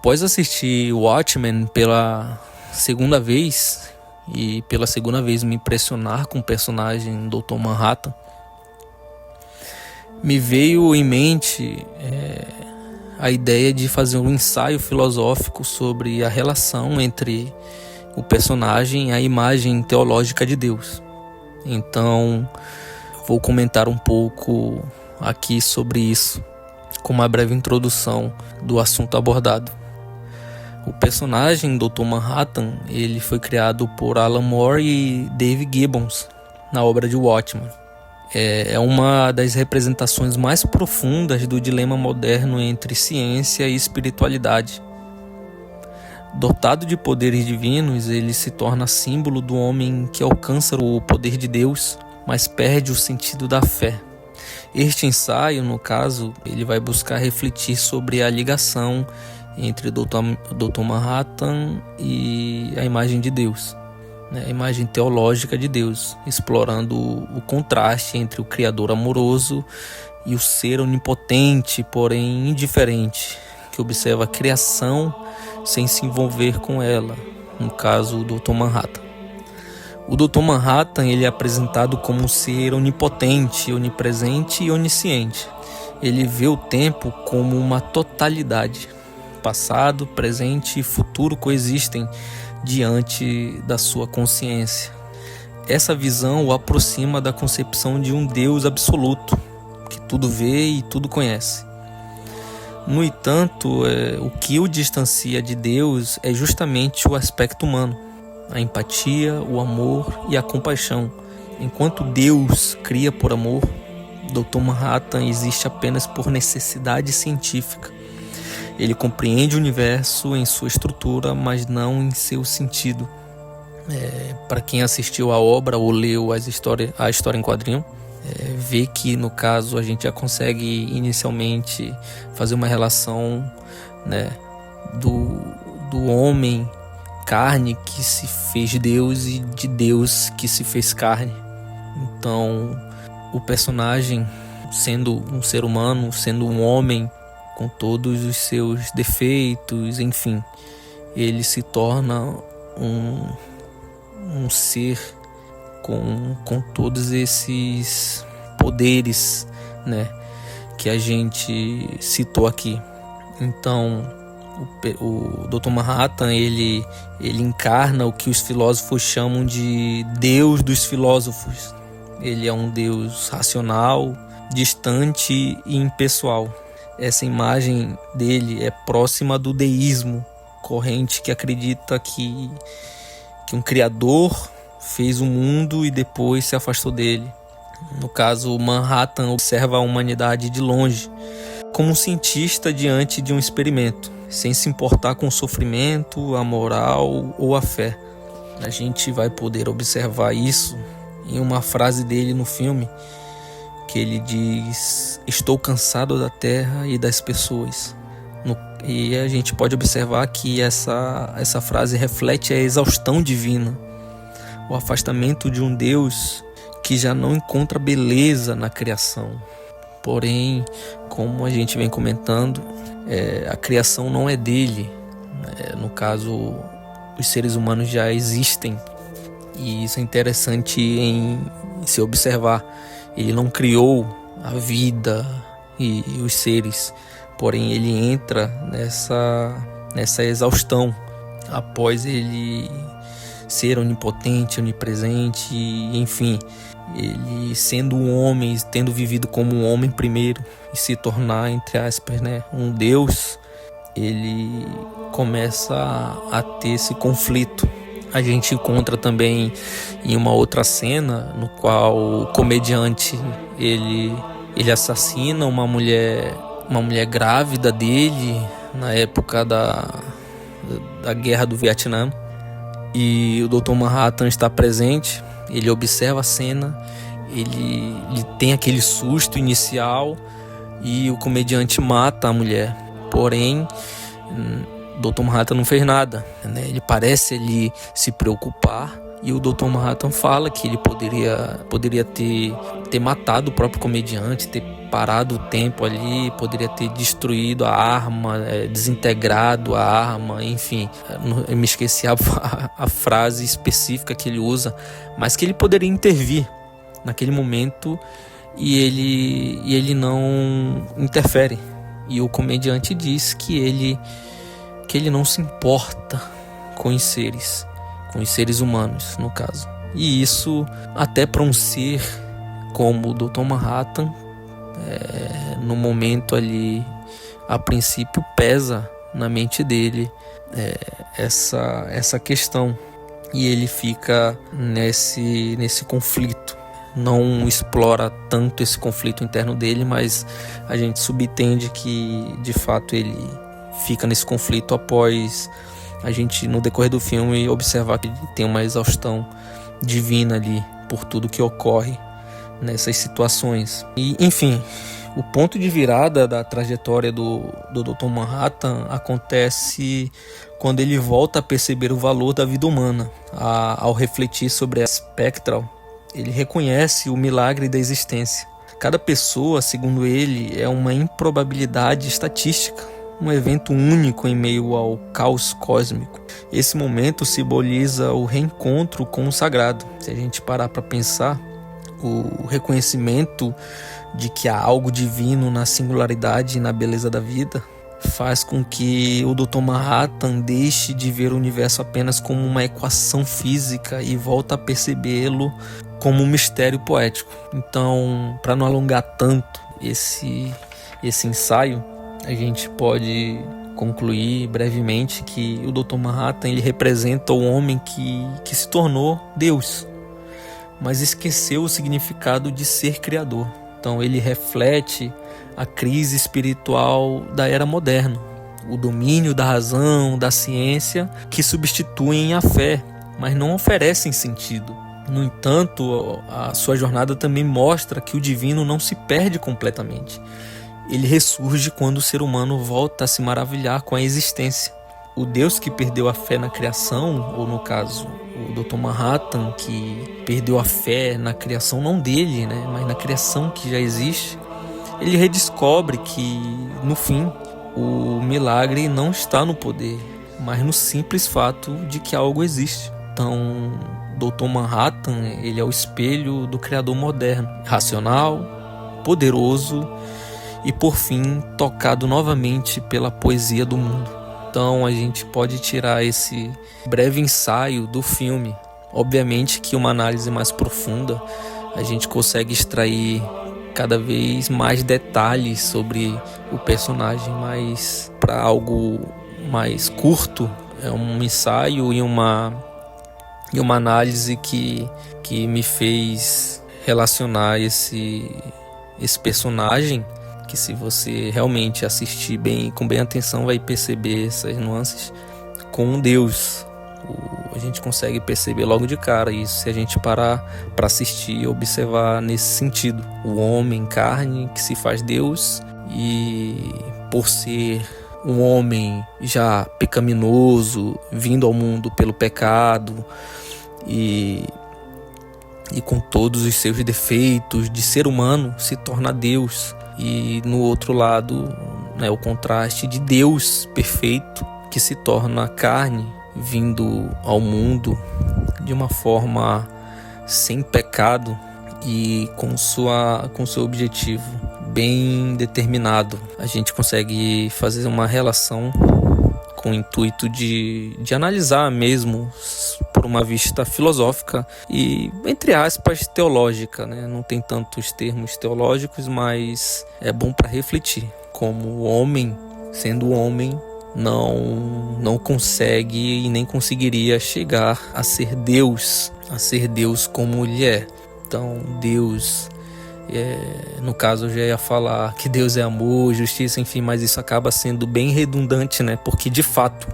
Após assistir Watchmen pela segunda vez, e pela segunda vez me impressionar com o personagem Dr. Manhattan, me veio em mente a ideia de fazer um ensaio filosófico sobre a relação entre o personagem e a imagem teológica de Deus. Então, vou comentar um pouco aqui sobre isso, com uma breve introdução do assunto abordado. O personagem Dr. Manhattan, ele foi criado por Alan Moore e Dave Gibbons na obra de Watchmen. É uma das representações mais profundas do dilema moderno entre ciência e espiritualidade. Dotado de poderes divinos, ele se torna símbolo do homem que alcança o poder de Deus, mas perde o sentido da fé. Este ensaio, no caso, ele vai buscar refletir sobre a ligação entre Dr. Manhattan e a imagem de Deus, a imagem teológica de Deus, explorando o contraste entre o Criador amoroso e o ser onipotente, porém indiferente, que observa a criação sem se envolver com ela, no caso o Dr. Manhattan. O Dr. Manhattan, ele é apresentado como um ser onipotente, onipresente e onisciente. Ele vê o tempo como uma totalidade. Passado, presente e futuro coexistem diante da sua consciência. Essa visão o aproxima da concepção de um Deus absoluto, que tudo vê e tudo conhece. No entanto, o que o distancia de Deus é justamente o aspecto humano, a empatia, o amor e a compaixão. Enquanto Deus cria por amor, Dr. Manhattan existe apenas por necessidade científica. Ele compreende o universo em sua estrutura, mas não em seu sentido. Para quem assistiu a obra ou leu a história em quadrinho, vê que no caso a gente já consegue inicialmente fazer uma relação, do homem carne que se fez Deus e de Deus que se fez carne. Então o personagem, sendo um ser humano, sendo um homem com todos os seus defeitos, enfim, ele se torna um ser com todos esses poderes, que a gente citou aqui. Então o Dr. Manhattan, ele encarna o que os filósofos chamam de Deus dos filósofos. Ele é um Deus racional, distante e impessoal. Essa imagem dele é próxima do deísmo, corrente que acredita que um criador fez o mundo e depois se afastou dele. No caso, Manhattan observa a humanidade de longe, como um cientista diante de um experimento, sem se importar com o sofrimento, a moral ou a fé. A gente vai poder observar isso em uma frase dele no filme, que ele diz: "Estou cansado da terra e das pessoas". E a gente pode observar que essa frase reflete a exaustão divina, o afastamento de um Deus que já não encontra beleza na criação. Porém, como a gente vem comentando, a criação não é dele. No caso, os seres humanos já existem, e isso é interessante em se observar. Ele não criou a vida e os seres, porém ele entra nessa exaustão após ele ser onipotente, onipresente, enfim, ele sendo um homem, tendo vivido como um homem primeiro e se tornar, entre aspas, um Deus, ele começa a ter esse conflito. A gente encontra também em uma outra cena no qual o comediante ele assassina uma mulher grávida dele na época da guerra do Vietnã, e o Dr. Manhattan está presente. Ele observa a cena, ele tem aquele susto inicial e o comediante mata a mulher. Porém, Dr. Manhattan não fez nada, Ele parece ali se preocupar, e o Dr. Manhattan fala que ele poderia ter matado o próprio comediante, ter parado o tempo ali, poderia ter destruído a arma, desintegrado a arma, enfim. Eu me esqueci a frase específica que ele usa, mas que ele poderia intervir naquele momento e ele não interfere. E o comediante diz que ele não se importa com os seres humanos, no caso. E isso, até para um ser como o Dr. Manhattan, no momento ali, a princípio, pesa na mente dele essa questão. E ele fica nesse conflito. Não explora tanto esse conflito interno dele, mas a gente subentende que, de fato, ele fica nesse conflito após a gente, no decorrer do filme, observar que ele tem uma exaustão divina ali por tudo que ocorre nessas situações. E, enfim, o ponto de virada da trajetória do Dr. Manhattan acontece quando ele volta a perceber o valor da vida humana. Ao refletir sobre a Spectral, ele reconhece o milagre da existência. Cada pessoa, segundo ele, é uma improbabilidade estatística, um evento único em meio ao caos cósmico. Esse momento simboliza o reencontro com o sagrado. Se a gente parar para pensar, o reconhecimento de que há algo divino na singularidade e na beleza da vida faz com que o Dr. Manhattan deixe de ver o universo apenas como uma equação física e volta a percebê-lo como um mistério poético. Então, para não alongar tanto esse ensaio, a gente pode concluir brevemente que o Dr. Manhattan ele representa o homem que se tornou Deus, mas esqueceu o significado de ser criador. Então ele reflete a crise espiritual da era moderna, o domínio da razão, da ciência, que substituem a fé, mas não oferecem sentido. No entanto, a sua jornada também mostra que o divino não se perde completamente. Ele ressurge quando o ser humano volta a se maravilhar com a existência. O Deus que perdeu a fé na criação, ou no caso, o Dr. Manhattan, que perdeu a fé na criação não dele, mas na criação que já existe, ele redescobre que, no fim, o milagre não está no poder, mas no simples fato de que algo existe. Então, Dr. Manhattan, ele é o espelho do Criador moderno, racional, poderoso e, por fim, tocado novamente pela poesia do mundo. Então, a gente pode tirar esse breve ensaio do filme. Obviamente que uma análise mais profunda, a gente consegue extrair cada vez mais detalhes sobre o personagem, mas para algo mais curto, é um ensaio e uma análise que me fez relacionar esse personagem, que se você realmente assistir com bem atenção vai perceber essas nuances, com Deus. A gente consegue perceber logo de cara isso se a gente parar para assistir e observar nesse sentido. O homem carne que se faz Deus, e por ser um homem já pecaminoso, vindo ao mundo pelo pecado e com todos os seus defeitos de ser humano, se torna Deus. E no outro lado, o contraste de Deus perfeito que se torna carne, vindo ao mundo de uma forma sem pecado e com seu objetivo bem determinado. A gente consegue fazer uma relação com o intuito de analisar mesmo por uma vista filosófica e, entre aspas, teológica, Não tem tantos termos teológicos, mas é bom para refletir como o homem, sendo homem, não consegue e nem conseguiria chegar a ser Deus como ele é. Então, Deus, no caso eu já ia falar que Deus é amor, justiça, enfim, mas isso acaba sendo bem redundante, porque de fato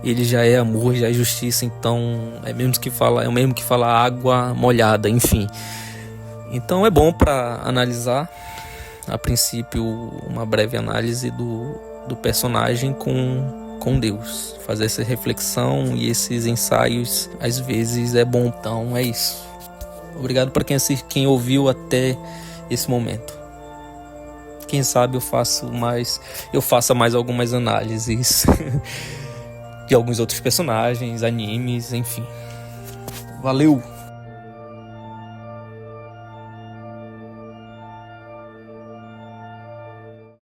ele já é amor, já é justiça, então é o mesmo que falar água molhada, enfim. Então é bom para analisar, a princípio, uma breve análise do personagem com Deus. Fazer essa reflexão e esses ensaios às vezes é bom. Então é isso. Obrigado para quem ouviu até esse momento. Quem sabe eu faça mais algumas análises de alguns outros personagens, animes, enfim. Valeu!